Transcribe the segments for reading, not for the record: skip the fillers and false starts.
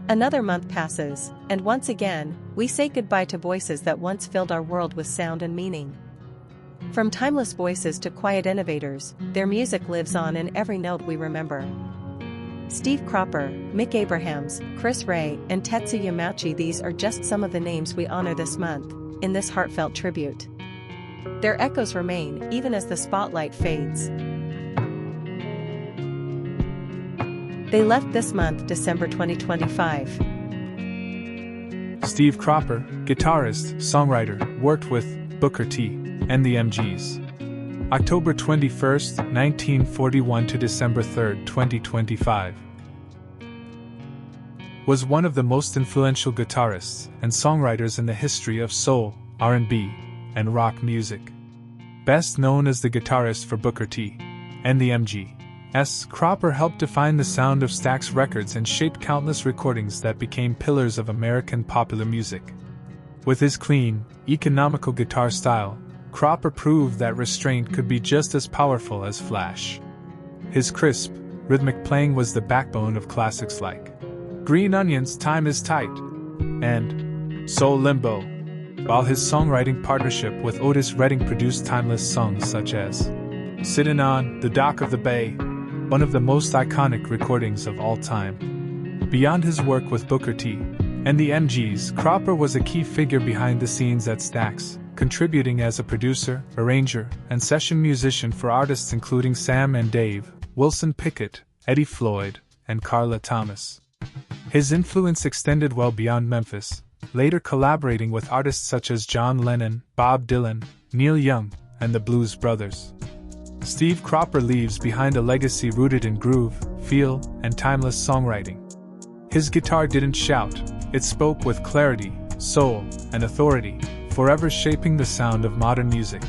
Another month passes, and once again, we say goodbye to voices that once filled our world with sound and meaning. From timeless voices to quiet innovators, their music lives on in every note we remember. Steve Cropper, Mick Abrahams, Chris Ray, and Tetsu Yamauchi, these are just some of the names we honor this month, in this heartfelt tribute. Their echoes remain, even as the spotlight fades. They left this month, December 2025. Steve Cropper, guitarist, songwriter, worked with Booker T and the MGs. October 21st, 1941 to December 3rd, 2025. Was one of the most influential guitarists and songwriters in the history of soul, R&B, and rock music. Best known as the guitarist for Booker T and the MGs, Cropper helped define the sound of Stax Records and shaped countless recordings that became pillars of American popular music. With his clean, economical guitar style, Cropper proved that restraint could be just as powerful as flash. His crisp, rhythmic playing was the backbone of classics like Green Onions' Time Is Tight and Soul Limbo, while his songwriting partnership with Otis Redding produced timeless songs such as Sittin' on the Dock of the Bay, one of the most iconic recordings of all time. Beyond his work with Booker T and the MGs, Cropper was a key figure behind the scenes at Stax, contributing as a producer, arranger, and session musician for artists including Sam and Dave, Wilson Pickett, Eddie Floyd, and Carla Thomas. His influence extended well beyond Memphis, later collaborating with artists such as John Lennon, Bob Dylan, Neil Young, and the Blues Brothers. Steve Cropper leaves behind a legacy rooted in groove, feel, and timeless songwriting. His guitar didn't shout, it spoke with clarity, soul, and authority, forever shaping the sound of modern music.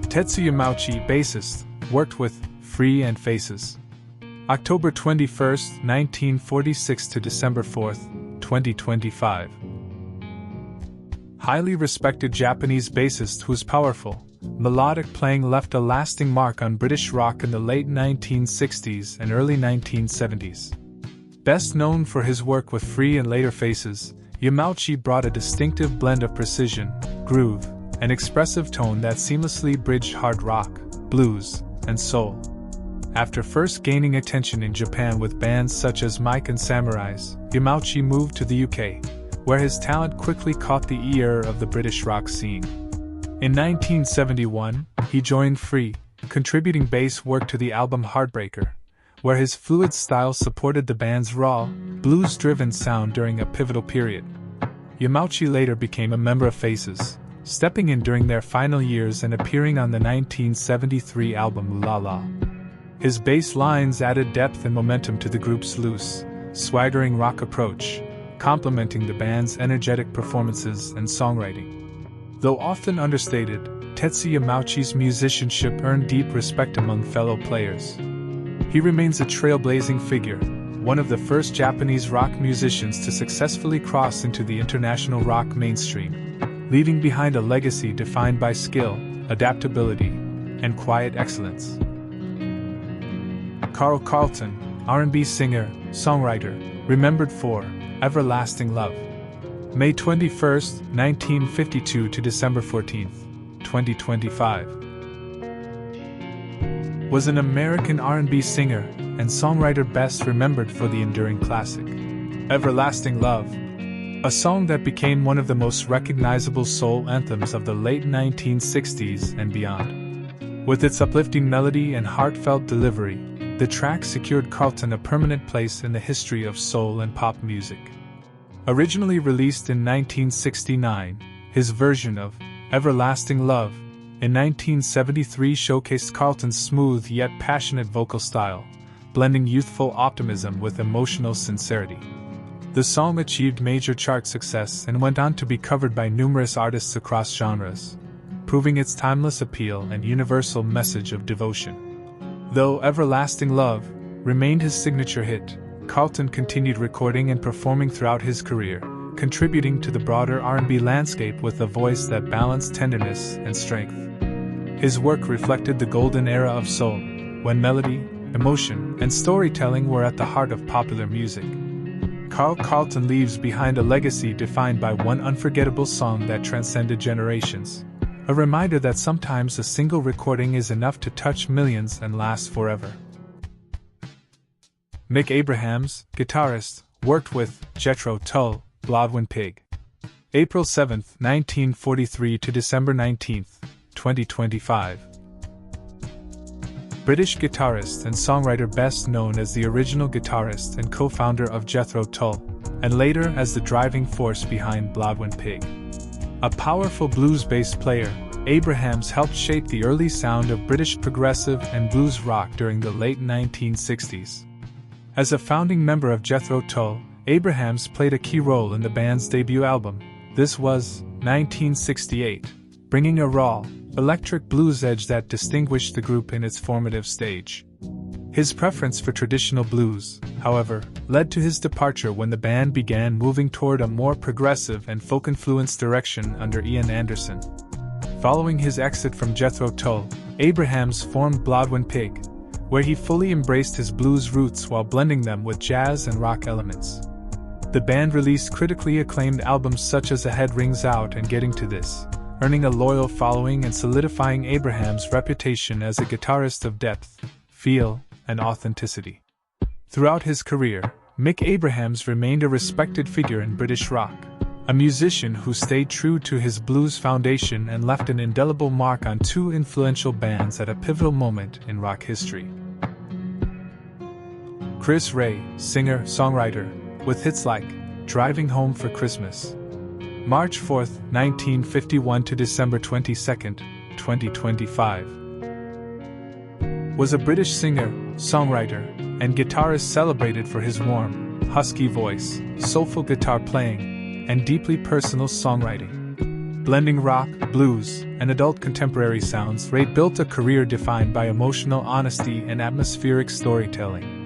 Tetsu Yamauchi, bassist, worked with Free and Faces. October 21st, 1946 to December 4th, 2025. Highly respected Japanese bassist whose powerful, melodic playing left a lasting mark on British rock in the late 1960s and early 1970s. Best known for his work with Free and later Faces, Yamauchi brought a distinctive blend of precision, groove, and expressive tone that seamlessly bridged hard rock, blues, and soul. After first gaining attention in Japan with bands such as Mike and Samurais, Yamauchi moved to the UK, where his talent quickly caught the ear of the British rock scene. In 1971, he joined Free, contributing bass work to the album Heartbreaker, where his fluid style supported the band's raw, blues-driven sound during a pivotal period. Yamauchi later became a member of Faces, stepping in during their final years and appearing on the 1973 album Ooh La La. His bass lines added depth and momentum to the group's loose, swaggering rock approach, complementing the band's energetic performances and songwriting. Though often understated, Tetsu Yamauchi's musicianship earned deep respect among fellow players. He remains a trailblazing figure, one of the first Japanese rock musicians to successfully cross into the international rock mainstream, leaving behind a legacy defined by skill, adaptability, and quiet excellence. Carlton, R&B singer, songwriter, remembered for Everlasting Love. May 21st, 1952 to December 14th, 2025. Was an American R&B singer and songwriter best remembered for the enduring classic, Everlasting Love, a song that became one of the most recognizable soul anthems of the late 1960s and beyond. With its uplifting melody and heartfelt delivery, the track secured Carlton a permanent place in the history of soul and pop music. Originally released in 1969, his version of Everlasting Love in 1973 showcased Carlton's smooth yet passionate vocal style, blending youthful optimism with emotional sincerity. The song achieved major chart success and went on to be covered by numerous artists across genres, proving its timeless appeal and universal message of devotion. Though Everlasting Love remained his signature hit, Carlton continued recording and performing throughout his career, contributing to the broader R&B landscape with a voice that balanced tenderness and strength. His work reflected the golden era of soul, when melody, emotion, and storytelling were at the heart of popular music. Carlton leaves behind a legacy defined by one unforgettable song that transcended generations. A reminder that sometimes a single recording is enough to touch millions and last forever. Mick Abrahams, guitarist, worked with Jethro Tull, Blodwyn Pig. April 7, 1943 to December 19, 2025. British guitarist and songwriter best known as the original guitarist and co-founder of Jethro Tull, and later as the driving force behind Blodwyn Pig. A powerful blues-based player, Abrahams helped shape the early sound of British progressive and blues rock during the late 1960s. As a founding member of Jethro Tull, Abrahams played a key role in the band's debut album. This was 1968, bringing a raw, electric blues edge that distinguished the group in its formative stage. His preference for traditional blues, however, led to his departure when the band began moving toward a more progressive and folk-influenced direction under Ian Anderson. Following his exit from Jethro Tull, Abrahams formed Blodwyn Pig, where he fully embraced his blues roots while blending them with jazz and rock elements. The band released critically acclaimed albums such as A Head Rings Out and Getting to This, earning a loyal following and solidifying Abrahams' reputation as a guitarist of depth, feel, and authenticity. Throughout his career, Mick Abrahams remained a respected figure in British rock, a musician who stayed true to his blues foundation and left an indelible mark on two influential bands at a pivotal moment in rock history. Chris Rea, singer, songwriter, with hits like Driving Home for Christmas, March 4, 1951 to December 22, 2025, was a British singer, songwriter, and guitarist celebrated for his warm, husky voice, soulful guitar playing, and deeply personal songwriting. Blending rock, blues, and adult contemporary sounds, Rea built a career defined by emotional honesty and atmospheric storytelling.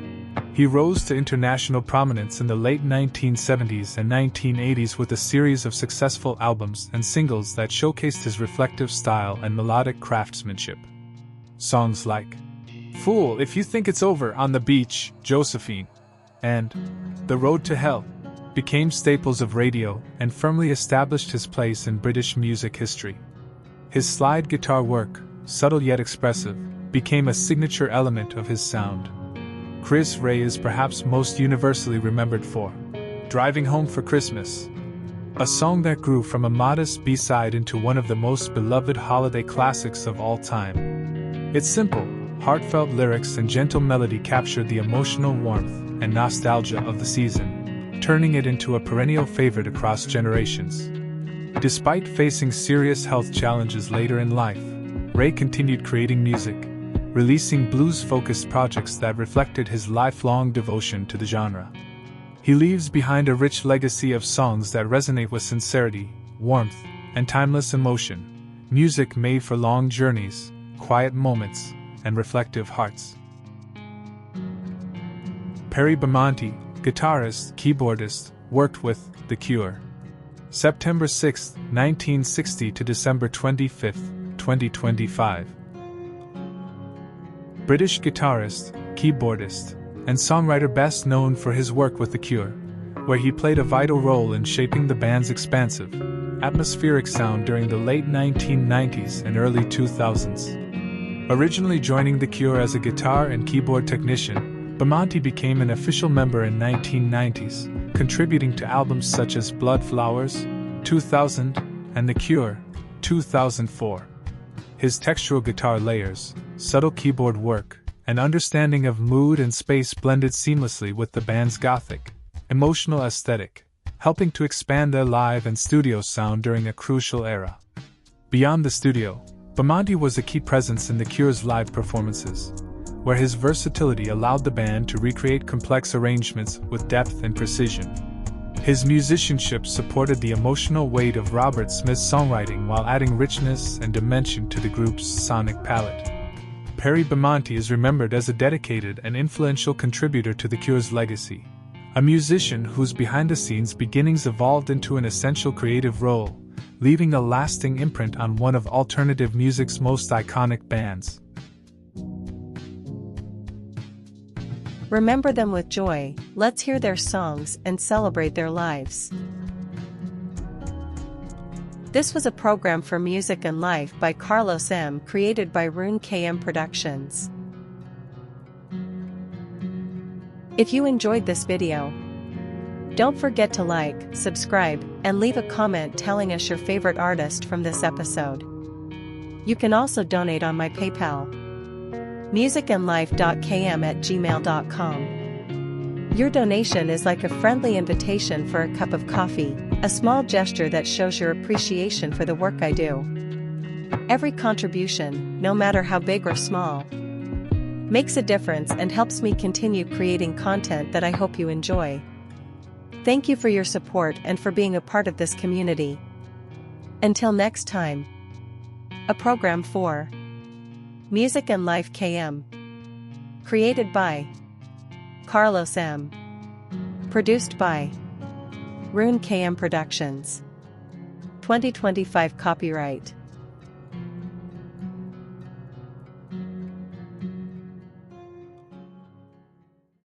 He rose to international prominence in the late 1970s and 1980s with a series of successful albums and singles that showcased his reflective style and melodic craftsmanship. Songs like Fool If You Think It's Over on the Beach, Josephine, and The Road to Hell became staples of radio and firmly established his place in British music history. His slide guitar work, subtle yet expressive, became a signature element of his sound. Chris Rea is perhaps most universally remembered for Driving Home for Christmas, a song that grew from a modest B-side into one of the most beloved holiday classics of all time. Its simple, heartfelt lyrics and gentle melody captured the emotional warmth and nostalgia of the season, turning it into a perennial favorite across generations. Despite facing serious health challenges later in life, Rea continued creating music, releasing blues-focused projects that reflected his lifelong devotion to the genre. He leaves behind a rich legacy of songs that resonate with sincerity, warmth, and timeless emotion, music made for long journeys, quiet moments, and reflective hearts. Perry Bamonte, guitarist, keyboardist, worked with The Cure. September 6, 1960 to December 25, 2025. British guitarist, keyboardist, and songwriter best known for his work with The Cure, where he played a vital role in shaping the band's expansive, atmospheric sound during the late 1990s and early 2000s. Originally joining The Cure as a guitar and keyboard technician, Bamonte became an official member in 1990s, contributing to albums such as Blood Flowers, 2000, and The Cure, 2004. His textural guitar layers, subtle keyboard work, and understanding of mood and space blended seamlessly with the band's gothic, emotional aesthetic, helping to expand their live and studio sound during a crucial era. Beyond the studio, Bamonte was a key presence in The Cure's live performances, where his versatility allowed the band to recreate complex arrangements with depth and precision. His musicianship supported the emotional weight of Robert Smith's songwriting while adding richness and dimension to the group's sonic palette. Perry Bamonte is remembered as a dedicated and influential contributor to The Cure's legacy, a musician whose behind-the-scenes beginnings evolved into an essential creative role, leaving a lasting imprint on one of alternative music's most iconic bands. Remember them with joy, let's hear their songs and celebrate their lives. This was a program for Music and Life by Karlos M, created by Rune KM Productions. If you enjoyed this video, don't forget to like, subscribe, and leave a comment telling us your favorite artist from this episode. You can also donate on my PayPal, musicandlife.km@gmail.com. Your donation is like a friendly invitation for a cup of coffee, a small gesture that shows your appreciation for the work I do. Every contribution, no matter how big or small, makes a difference and helps me continue creating content that I hope you enjoy. Thank you for your support and for being a part of this community. Until next time. A program for Music and Life KM. Created by Karlos M. Produced by Rune KM Productions. 2025 copyright.